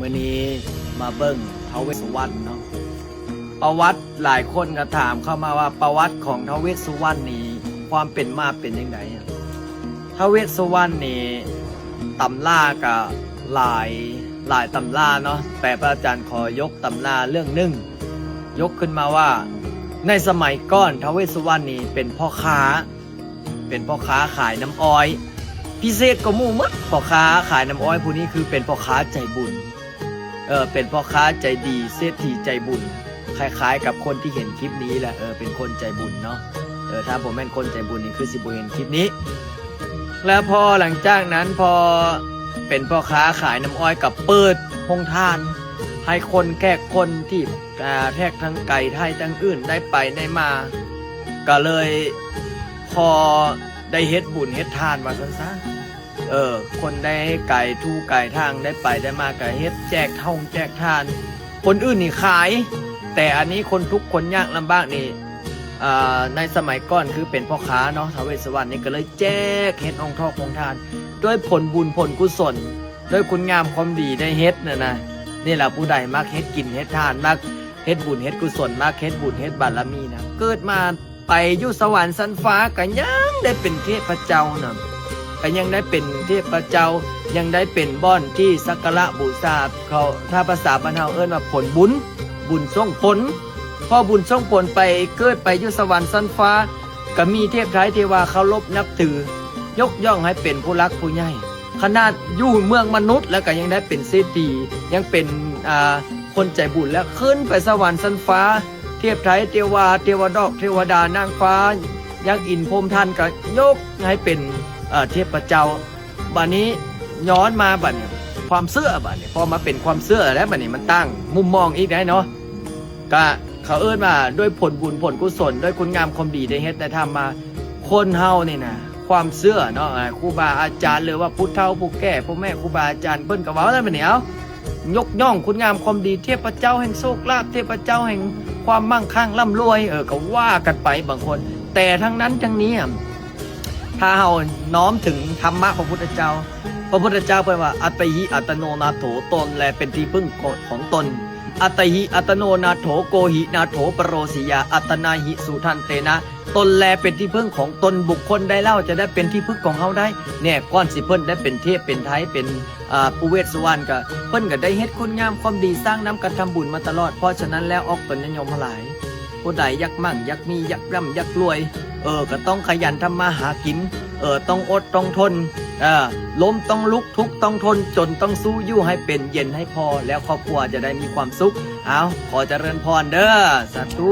มื่อนี้มาเบิ้งท้าวเวสสุวรรณเนาะประวัติหลายคนก็ถามเข้ามาว่าประวัติของท้าวเวสสุวรรณนี่ความเป็นมาเป็นยังไงท้าวเวสสุวรรณนี่ตำราก็หลายตำราเนาะแต่พระอาจารย์ขอยกตำราเรื่องหนึ่งยกขึ้นมาว่าในสมัยก่อนท้าวเวสสุวรรณนี่เป็นพ่อค้าขายน้ำอ้อยพิเศษก็หมู่มดพ่อค้าขายน้ำอ้อยผู้นี้คือเป็นพ่อค้าใจบุญเป็นพ่อค้าใจดีเศรษฐีใจบุญคล้ายๆกับคนที่เห็นคลิปนี้แหละเป็นคนใจบุญเนาะถ้าผมเป็นคนใจบุญนี่คือสิบ่เห็นคลิปนี้แล้วพอหลังจากนั้นพอเป็นพ่อค้าขายน้ำอ้อยกับเปิดโรงทานให้คนแขกคนที่แทกทั้งไก่ไทยทั้งอื่นได้ไปได้มาก็เลยพอได้เฮ็ดบุญเฮ็ดทานว่าซั่นคนได้ไก่ทูไก่ทางได้ไปได้มาก็เฮ็ดแจกทองแจกทานคนอื่นนี่ขายแต่อันนี้คนทุกข์คนยากลำบากนี่ในสมัยก่อนคือเป็นพ่อค้าเนาะท้าวเวสสุวรรณนี่ก็เลยแจกเฮ็ดองค์ทองทานด้วยผลบุญผลกุศลด้วยคุณงามความดีได้เฮ็ดนะนี่แหละผู้ใดมักเฮ็ดกินเฮ็ดทานมักเฮ็ดบุญเฮ็ดกุศลมักเฮ็ดบุญเฮ็ดบารมีนะเกิดมาไปอยู่สวรรค์ชั้นฟ้าก็ยังได้เป็นเทพเจ้านะก็ยังได้เป็นเทพเจ้ายังได้เป็นบ่อนที่สักการะบูชาเขาถ้าภาษาบ้านเฮาเอิ้นว่าผลบุญส่งผลพอบุญส่งผลไปเกิดไปอยู่สวรรค์ชั้นฟ้าก็มีเทพไทยเทวาเคารพนับถือยกย่องให้เป็นผู้รักผู้ใหญ่ขนาดอยู่เมืองมนุษย์แล้วก็ยังได้เป็นเศรษฐียังเป็นคนใจบุญแล้วขึ้นไปสวรรค์ชั้นฟ้าเทพไทยเทวาเทวดอกเทวดานางฟ้ายักษ์อินพรหมท่านก็ยกให้เป็นเทพเจ้าบัดนี้ย้อนมาบัดนี้ความเชื่อบัดนี้พอมาเป็นความเชื่อแล้วบัดนี้มันตั้งมุมมองอีกได้เนาะก็เขาเอิ้นว่าด้วยผลบุญผลกุศลด้วยคุณงามความดีได้เฮ็ดได้ทำมาคนเฮานี่นะความเชื่อเนาะครูบาอาจารย์หรือว่าผู้เฒ่าผู้แก่ผู้แม่ครูบาอาจารย์เพิ่นก็เว้าแล้วบัดนี้เอายกย่องคุณงามความดีเทพเจ้าแห่งโชคลาภเทพเจ้าแห่งความมั่งคั่งร่ำรวยก็ว่ากันไปบางคนแต่ทั้งนั้นทั้งนี้ถ้าเฮาน้อมถึงธรรมะของพระพุทธเจ้าเพิ่นว่าอัตติหิอัตโนนาโถตนแลเป็นที่พึ่งของตนอัตติหิอัตโนนาโถโกหินาโถปโรสิยาอัตนาหิสุทันเตนะตนแลเป็นที่พึ่งของตนบุคคลใดเล่าจะได้เป็นที่พึ่งของเฮาได้เนี่ยก่อนสิเพิ่นได้เป็นเทพเป็นไทยเป็นปู่เวสสุวรรณก็เพิ่นก็ได้เฮ็ดคุณงามความดีสร้างน้ำกันทำบุญมาตลอดเพราะฉะนั้นแล้วออกตนนิยมหลายผู้ใดอยากมั่งอยากมีอยากร่ำอยากรวยก็ต้องขยันทำมาหากินต้องอดต้องทนล้มต้องลุกทุกต้องทนจนต้องสู้อยู่ให้เป็นเย็นให้พอแล้วครอบครัวจะได้มีความสุขเอาขอเจริญพรเด้อสาธุ